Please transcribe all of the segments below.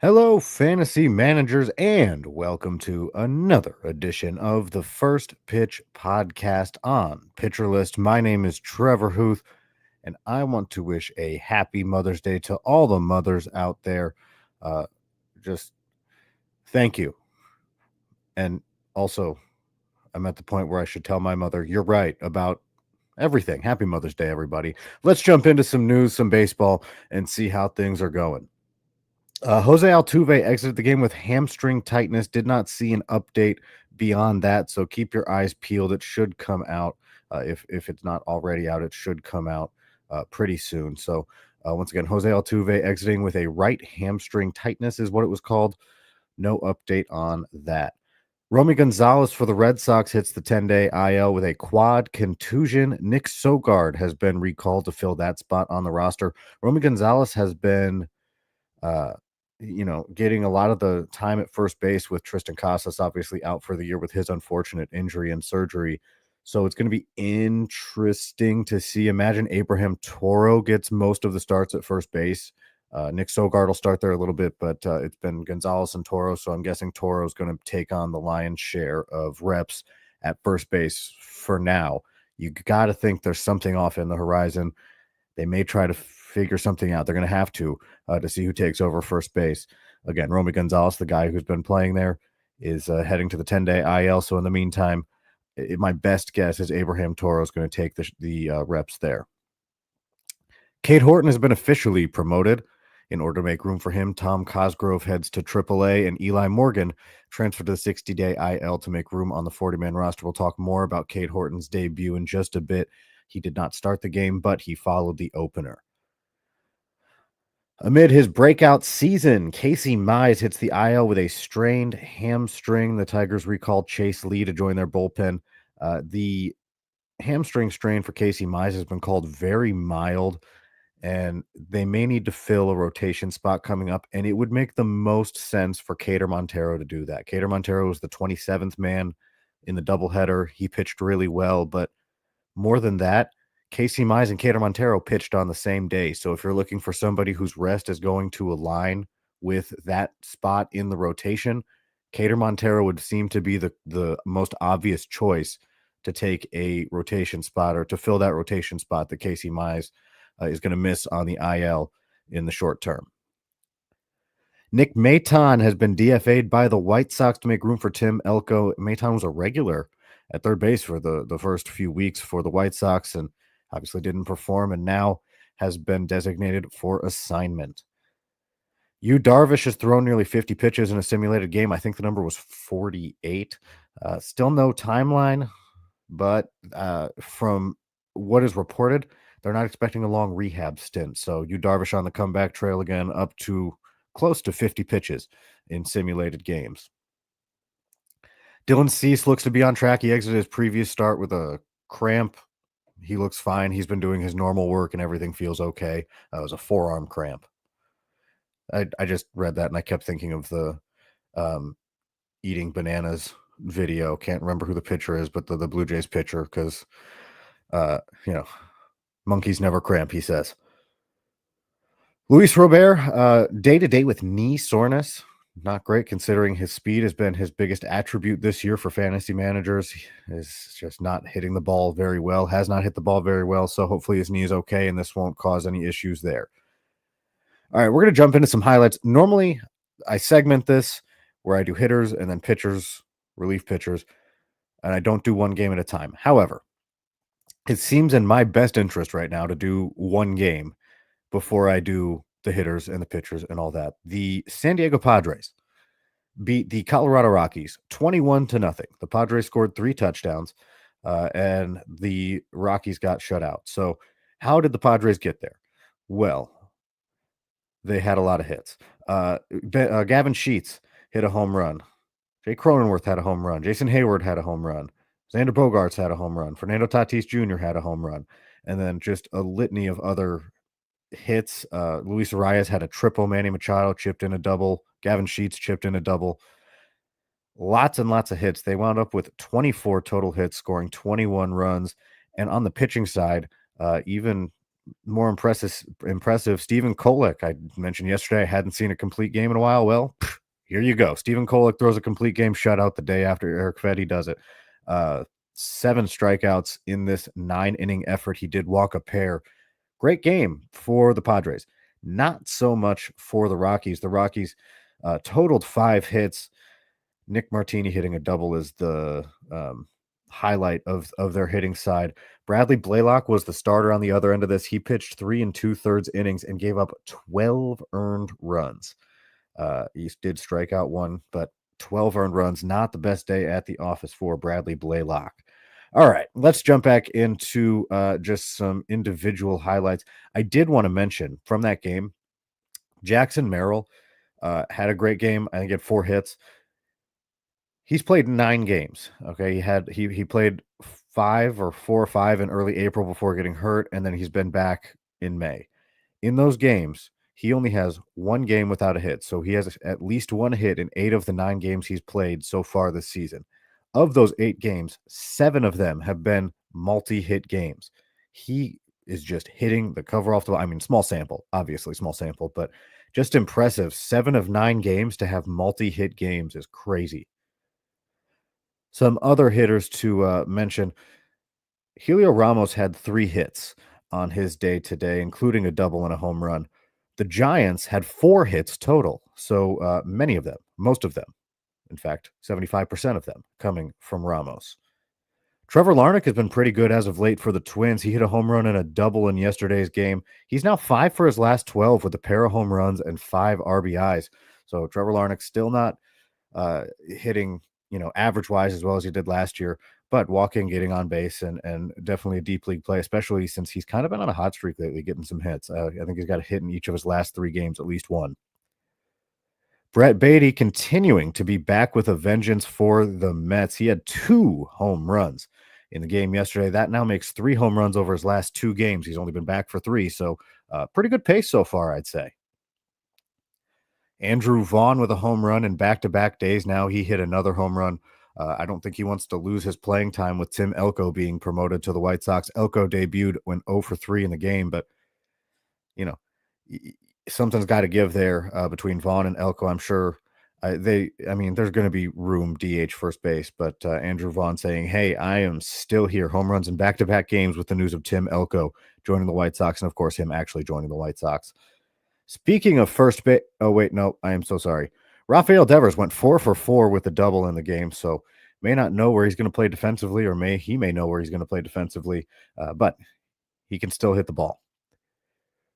Hello, fantasy managers, and welcome to another edition of the First Pitch Podcast on Pitcher List. My name is Trevor Huth, and I want to wish a happy Mother's Day to all the mothers out there. Uh, just thank you. And also, I'm at the point where I should tell my mother, you're right about everything. Happy Mother's Day, everybody. Let's jump into some news, some baseball, and see how things are going. Jose Altuve exited the game with hamstring tightness. Did not see an update beyond that, so keep your eyes peeled. It should come out if it's not already out. It should come out pretty soon. So once again, Jose Altuve exiting with a right hamstring tightness is what it was called. No update on that. Romy Gonzalez for the Red Sox hits the 10-day IL with a quad contusion. Nick Sogard has been recalled to fill that spot on the roster. Romy Gonzalez has been uh, getting a lot of the time at first base with Tristan Casas obviously out for the year with his unfortunate injury and surgery. So it's going to be interesting to see. Imagine Abraham Toro gets most of the starts at first base. Nick Sogard will start there a little bit, but it's been Gonzalez and Toro. So I'm guessing Toro is going to take on the lion's share of reps at first base for now. You got to think there's something off in the horizon. They may try to figure something out. They're going to have to see who takes over first base. Again, Romy Gonzalez, the guy who's been playing there, is heading to the 10-day IL. So in the meantime, my best guess is Abraham Toro is going to take the reps there. Cade Horton has been officially promoted. In order to make room for him, Tom Cosgrove heads to AAA, and Eli Morgan transferred to the 60-day IL to make room on the 40-man roster. We'll talk more about Cade Horton's debut in just a bit. He did not start the game, but he followed the opener. Amid his breakout season, Casey Mize hits the IL with a strained hamstring. The Tigers recalled Chase Lee to join their bullpen. The hamstring strain for Casey Mize has been called very mild, and they may need to fill a rotation spot coming up, and it would make the most sense for Cater Montero to do that. Cater Montero was the 27th man in the doubleheader. He pitched really well, but more than that, Casey Mize and Cater Montero pitched on the same day. So if you're looking for somebody whose rest is going to align with that spot in the rotation, Cater Montero would seem to be the most obvious choice to take a rotation spot or to fill that rotation spot that Casey Mize is going to miss on the IL in the short term. Nick Maton has been DFA'd by the White Sox to make room for Tim Elko. Maton was a regular at third base for the first few weeks for the White Sox and obviously didn't perform, and now has been designated for assignment. Yu Darvish has thrown nearly 50 pitches in a simulated game. I think the number was 48. Still no timeline, but from what is reported, they're not expecting a long rehab stint. So Yu Darvish on the comeback trail again, up to close to 50 pitches in simulated games. Dylan Cease looks to be on track. He exited his previous start with a cramp. He looks fine. He's been doing his normal work and everything feels okay. It was a forearm cramp. I just read that and I kept thinking of the eating bananas video. Can't remember who the pitcher is, but the Blue Jays pitcher, because monkeys never cramp, he says. Luis Robert, day-to-day with knee soreness. Not great considering his speed has been his biggest attribute this year for fantasy managers. He is just not hitting the ball very well, has not hit the ball very well, so hopefully his knee is okay and this won't cause any issues there. All right, we're going to jump into some highlights. Normally, I segment this where I do hitters and then pitchers, relief pitchers, and I don't do one game at a time. However, it seems in my best interest right now to do one game before I do the hitters and the pitchers and all that. The San Diego Padres beat the Colorado Rockies 21-0. The Padres scored 3 touchdowns, and the Rockies got shut out. So how did the Padres get there? Well, they had a lot of hits. Gavin Sheets hit a home run. Jay Cronenworth had a home run. Jason Hayward had a home run. Xander Bogaerts had a home run. Fernando Tatis Jr. had a home run. And then just a litany of other hits. Luis Arias had a triple. Manny Machado chipped in a double. Gavin Sheets chipped in a double. Lots and lots of hits. They wound up with 24 total hits, scoring 21 runs. And on the pitching side, even more impressive Stephen Kolek. I mentioned yesterday I hadn't seen a complete game in a while. Well, here you go. Stephen Kolek throws a complete game shutout the day after Eric Fetty does it. 7 strikeouts in this 9-inning effort. He did walk a pair. Great game for the Padres. Not so much for the Rockies. The Rockies totaled 5 hits. Nick Martini hitting a double is the highlight of their hitting side. Bradley Blaylock was the starter on the other end of this. He pitched 3 2/3 innings and gave up 12 earned runs. He did strike out 1, but 12 earned runs, not the best day at the office for Bradley Blaylock. All right, let's jump back into just some individual highlights. I did want to mention from that game, Jackson Merrill had a great game. I think he had 4 hits. He's played 9 games. Okay, he played 5 or 4 or 5 in early April before getting hurt, and then he's been back in May. In those games, he only has 1 game without a hit, so he has at least 1 hit in 8 of the 9 games he's played so far this season. Of those 8 games, 7 of them have been multi-hit games. He is just hitting the cover off the ball. I mean, small sample, obviously small sample, but just impressive. 7 of 9 games to have multi-hit games is crazy. Some other hitters to mention. Helio Ramos had 3 hits on his day today, including a double and a home run. The Giants had 4 hits total, so many of them, most of them, in fact, 75% of them coming from Ramos. Trevor Larnach has been pretty good as of late for the Twins. He hit a home run and a double in yesterday's game. He's now 5 for his last 12 with a pair of home runs and 5 RBIs. So Trevor Larnach still not hitting, average-wise as well as he did last year, but walking, getting on base, and definitely a deep league play, especially since he's kind of been on a hot streak lately, getting some hits. I think he's got a hit in each of his last 3 games, at least one. Brett Baty continuing to be back with a vengeance for the Mets. He had 2 home runs in the game yesterday. That now makes 3 home runs over his last 2 games. He's only been back for 3, so pretty good pace so far, I'd say. Andrew Vaughn with a home run in back-to-back days. Now he hit another home run. I don't think he wants to lose his playing time with Tim Elko being promoted to the White Sox. Elko debuted, went 0 for 3 in the game, but, something's got to give there between Vaughn and Elko. I'm sure there's going to be room DH first base, but Andrew Vaughn saying, hey, I am still here. Home runs in back-to-back games with the news of Tim Elko joining the White Sox, and, of course, him actually joining the White Sox. Speaking of first base, oh, wait, no, I am so sorry. Rafael Devers went 4 for 4 with the double in the game, so may not know where he's going to play defensively, or he may know where he's going to play defensively, but he can still hit the ball.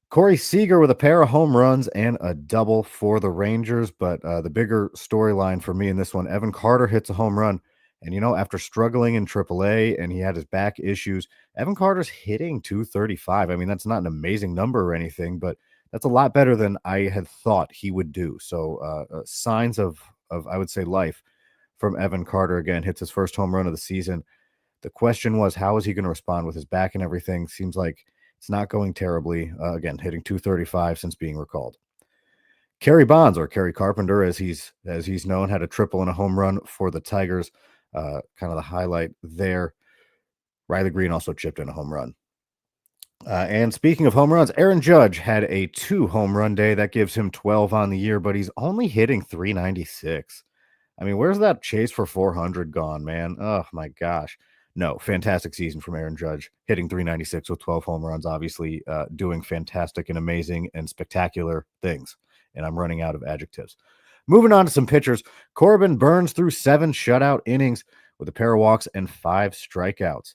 Corey Seager with a pair of home runs and a double for the Rangers, but the bigger storyline for me in this one, Evan Carter hits a home run, and, after struggling in AAA and he had his back issues, Evan Carter's hitting .235. I mean, that's not an amazing number or anything, but that's a lot better than I had thought he would do. So signs of I would say, life from Evan Carter. Again, hits his first home run of the season. The question was, how is he going to respond with his back and everything? Seems like it's not going terribly. Again, hitting .235 since being recalled. Kerry Bonds, or Kerry Carpenter, as he's known, had a triple and a home run for the Tigers. Kind of the highlight there. Riley Green also chipped in a home run. And speaking of home runs, Aaron Judge had a 2 home run day. That gives him 12 on the year, but he's only hitting .396. I mean, where's that chase for 400 gone, man? Oh, my gosh. No, fantastic season from Aaron Judge, hitting .396 with 12 home runs, obviously doing fantastic and amazing and spectacular things. And I'm running out of adjectives. Moving on to some pitchers, Corbin Burns threw 7 shutout innings with a pair of walks and 5 strikeouts.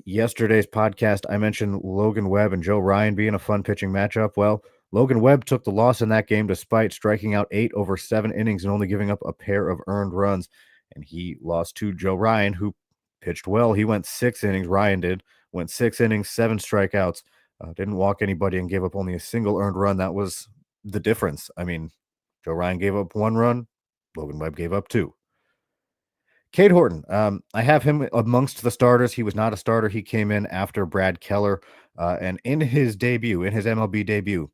Yesterday's podcast, I mentioned Logan Webb and Joe Ryan being a fun pitching matchup. Well, Logan Webb took the loss in that game despite striking out 8 over 7 innings and only giving up a pair of earned runs. And he lost to Joe Ryan, who pitched well. He went 6 innings. Ryan went 6 innings, 7 strikeouts, didn't walk anybody, and gave up only a single earned run. That was the difference. I mean, Joe Ryan gave up 1 run. Logan Webb gave up 2. Cade Horton, I have him amongst the starters. He was not a starter. He came in after Brad Keller. And in his MLB debut,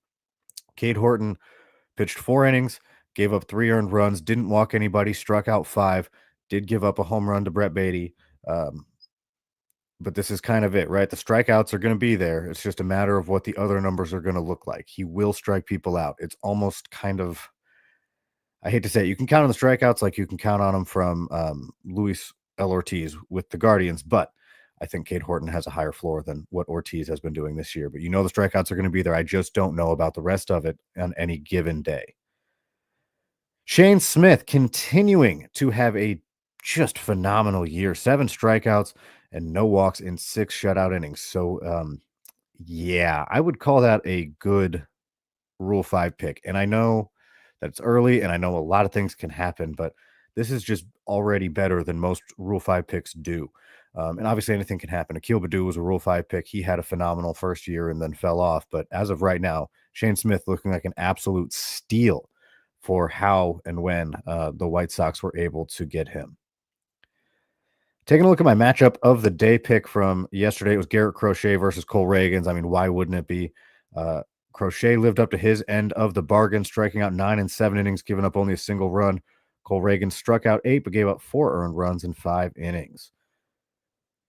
Cade Horton pitched 4 innings, gave up 3 earned runs, didn't walk anybody, struck out 5, did give up a home run to Brett Baty. but this is kind of it, right? The strikeouts are going to be there. It's just a matter of what the other numbers are going to look like. He will strike people out. It's almost kind of, I hate to say it, you can count on the strikeouts like you can count on them from Luis L. Ortiz with the Guardians, but I think Cade Horton has a higher floor than what Ortiz has been doing this year. But you know the strikeouts are going to be there. I just don't know about the rest of it on any given day. Shane Smith continuing to have a just phenomenal year. 7 strikeouts and no walks in 6 shutout innings. So, yeah, I would call that a good Rule 5 pick. And I know that it's early and I know a lot of things can happen, but this is just already better than most Rule 5 picks do. And obviously, anything can happen. Akil Baddoo was a Rule 5 pick. He had a phenomenal first year and then fell off. But as of right now, Shane Smith looking like an absolute steal for how and when the White Sox were able to get him. Taking a look at my matchup of the day pick from yesterday, it was Garrett Crochet versus Cole Reagans. I mean, why wouldn't it be? Crochet lived up to his end of the bargain, striking out 9 and 7 innings, giving up only a single run. Cole Reagans struck out 8, but gave up 4 earned runs in 5 innings.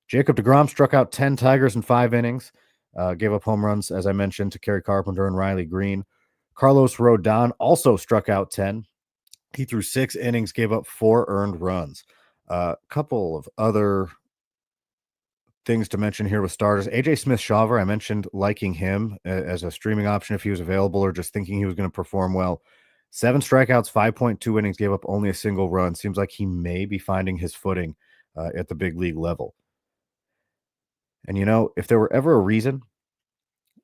Jacob deGrom struck out 10 Tigers in 5 innings, gave up home runs, as I mentioned, to Kerry Carpenter and Riley Green. Carlos Rodon also struck out 10. He threw 6 innings, gave up 4 earned runs. A couple of other things to mention here with starters. AJ Smith-Shawver, I mentioned liking him as a streaming option if he was available or just thinking he was going to perform well. 7 strikeouts, 5.2 innings, gave up only a single run. Seems like he may be finding his footing at the big league level. And, you know, if there were ever a reason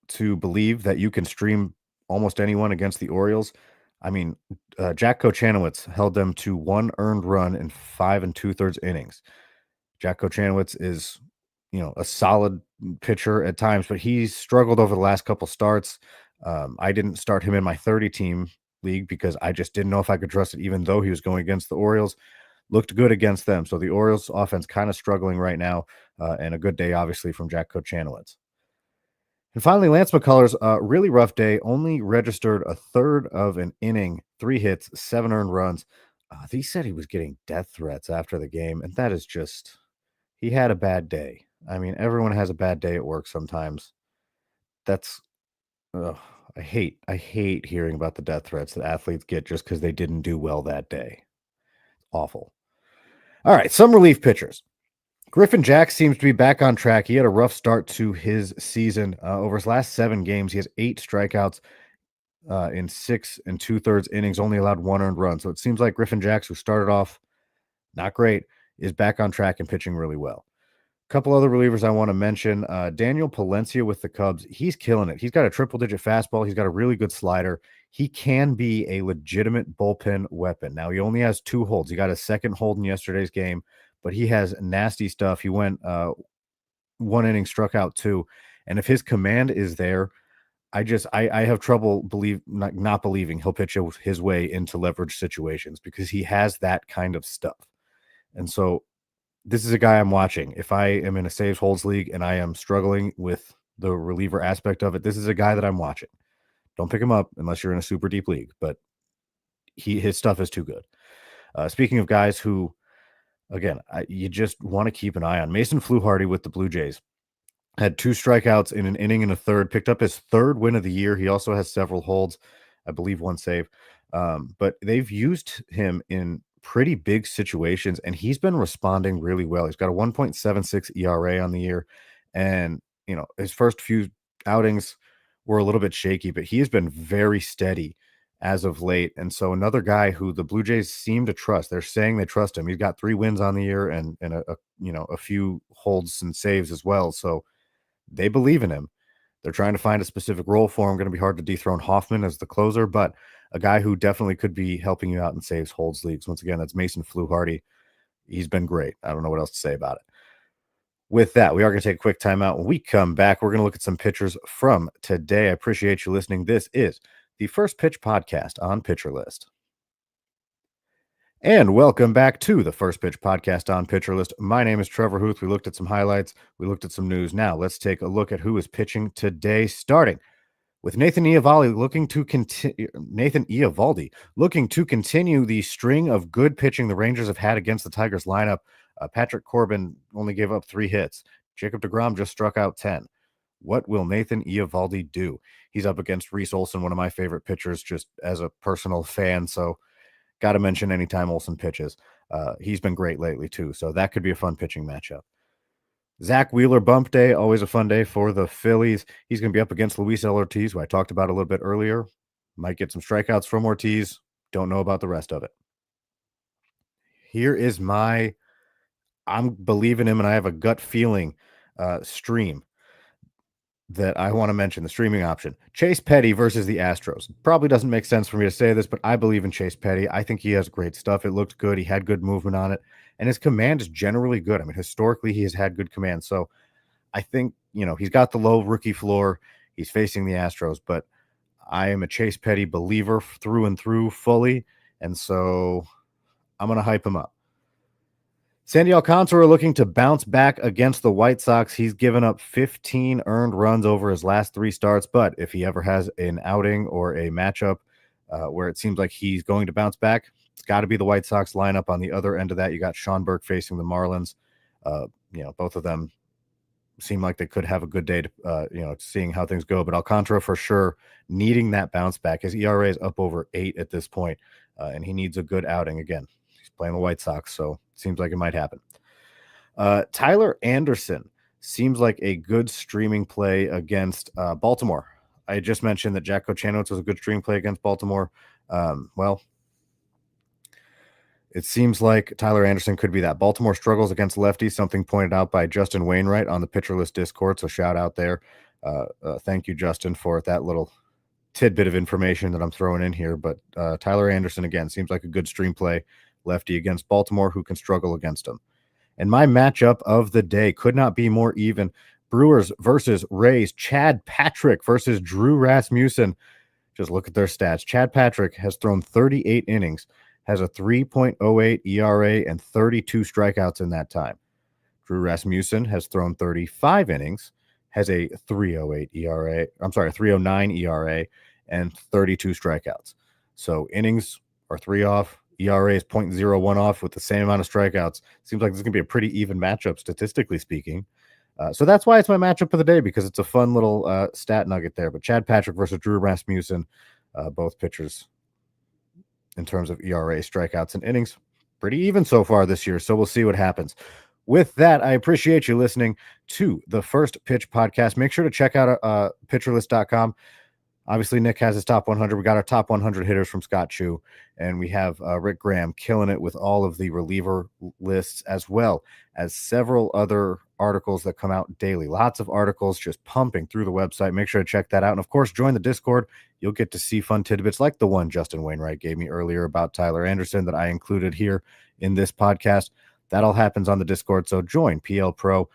to believe that you can stream almost anyone against the Orioles, I mean, Jack Kochanowicz held them to 1 earned run in 5 2/3 innings. Jack Kochanowicz is, you know, a solid pitcher at times, but he's struggled over the last couple starts. I didn't start him in my 30-team league because I just didn't know if I could trust it, even though he was going against the Orioles. Looked good against them. So the Orioles offense kind of struggling right now, and a good day, obviously, from Jack Kochanowicz. And finally, Lance McCullers, really rough day, only registered a third of an inning, 3 hits, 7 earned runs. He said he was getting death threats after the game, and that is just, he had a bad day. I mean, everyone has a bad day at work sometimes. That's, ugh, I hate hearing about the death threats that athletes get just because they didn't do well that day. Awful. All right, some relief pitchers. Griffin Jack seems to be back on track. He had a rough start to his season. Over his last 7 games, he has 8 strikeouts in 6 2/3 innings, only allowed 1 earned run. So it seems like Griffin Jacks, who started off not great, is back on track and pitching really well. A couple other relievers I want to mention. Daniel Palencia with the Cubs. He's killing it. He's got a triple-digit fastball. He's got a really good slider. He can be a legitimate bullpen weapon. Now, he only has 2 holds. He got a second hold in yesterday's game, but he has nasty stuff. He went 1 inning, struck out 2. And if his command is there, I have trouble not believing he'll pitch his way into leverage situations because he has that kind of stuff. And so this is a guy I'm watching. If I am in a saves holds league and I am struggling with the reliever aspect of it, this is a guy that I'm watching. Don't pick him up unless you're in a super deep league, but his stuff is too good. Speaking of guys who, again, you just want to keep an eye on, Mason Fluharty with the Blue Jays had 2 strikeouts in an inning and a third, picked up his 3rd win of the year. He also has several holds, I believe 1 save. But they've used him in pretty big situations, and he's been responding really well. He's got a 1.76 ERA on the year, and, you know, his first few outings were a little bit shaky, but he has been very steady as of late. And so another guy who the Blue Jays seem to trust. They're saying they trust him. He's got 3 wins on the year and a few holds and saves as well. So they believe in him. They're trying to find a specific role for him. Going to be hard to dethrone Hoffman as the closer, but a guy who definitely could be helping you out in saves holds leagues. Once again, that's Mason Fluharty. He's been great. I don't know what else to say about it. With that, we are going to take a quick timeout. When we come back, we're going to look at some pitchers from today. I appreciate you listening. This is the First Pitch Podcast on Pitcher List. And welcome back to the First Pitch Podcast on Pitcher List. My name is Trevor Huth. We looked at some highlights. We looked at some news. Now let's take a look at who is pitching today, starting with Nathan Eovaldi looking to continue the string of good pitching the Rangers have had against the Tigers lineup. Patrick Corbin only gave up 3 hits. Jacob deGrom just struck out 10. What will Nathan Eovaldi do? He's up against Reese Olson, one of my favorite pitchers, just as a personal fan. So, got to mention anytime Olson pitches. He's been great lately, too. So, that could be a fun pitching matchup. Zach Wheeler bump day, always a fun day for the Phillies. He's going to be up against Luis L. Ortiz, who I talked about a little bit earlier. Might get some strikeouts from Ortiz. Don't know about the rest of it. Here is I'm believing him and I have a gut feeling stream that I want to mention, the streaming option. Chase Petty versus the Astros. Probably doesn't make sense for me to say this, but I believe in Chase Petty. I think he has great stuff. It looked good. He had good movement on it. And his command is generally good. I mean, historically, he has had good command. So I think, he's got the low rookie floor. He's facing the Astros, but I am a Chase Petty believer through and through fully. And so I'm going to hype him up. Sandy Alcantara looking to bounce back against the White Sox. He's given up 15 earned runs over his last 3 starts, but if he ever has an outing or a matchup where it seems like he's going to bounce back, it's got to be the White Sox lineup. On the other end of that, you got Schonberg facing the Marlins. Both of them seem like they could have a good day to, seeing how things go. But Alcantara for sure needing that bounce back. His ERA is up over 8 at this point, and he needs a good outing again. He's playing the White Sox, so seems like it might happen. Tyler Anderson seems like a good streaming play against Baltimore. I just mentioned that Jack Kochanowicz was a good stream play against Baltimore. It seems like Tyler Anderson could be that. Baltimore struggles against lefties, something pointed out by Justin Wainwright on the Pitcher List Discord, so shout out there. Thank you, Justin, for that little tidbit of information that I'm throwing in here. But Tyler Anderson, again, seems like a good stream play lefty against Baltimore, who can struggle against him. And my matchup of the day could not be more even. Brewers versus Rays. Chad Patrick versus Drew Rasmussen. Just look at their stats. Chad Patrick has thrown 38 innings, has a 3.08 ERA and 32 strikeouts in that time. Drew Rasmussen has thrown 35 innings, has a 3.08 ERA. I'm sorry, 3.09 ERA and 32 strikeouts. So innings are 3 off. ERA is 0.01 off with the same amount of strikeouts. Seems like this is going to be a pretty even matchup, statistically speaking. So that's why it's my matchup of the day, because it's a fun little stat nugget there. But Chad Patrick versus Drew Rasmussen, both pitchers in terms of ERA, strikeouts, and innings, pretty even so far this year. So we'll see what happens. With that, I appreciate you listening to the First Pitch Podcast. Make sure to check out pitcherlist.com. Obviously, Nick has his top 100. We got our top 100 hitters from Scott Chu, and we have Rick Graham killing it with all of the reliever lists, as well as several other articles that come out daily. Lots of articles just pumping through the website. Make sure to check that out. And, of course, join the Discord. You'll get to see fun tidbits like the one Justin Wainwright gave me earlier about Tyler Anderson that I included here in this podcast. That all happens on the Discord, so join PL Pro.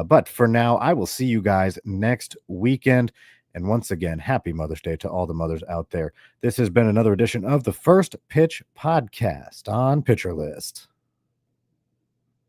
But for now, I will see you guys next weekend. And once again, happy Mother's Day to all the mothers out there. This has been another edition of the First Pitch Podcast on Pitcher List.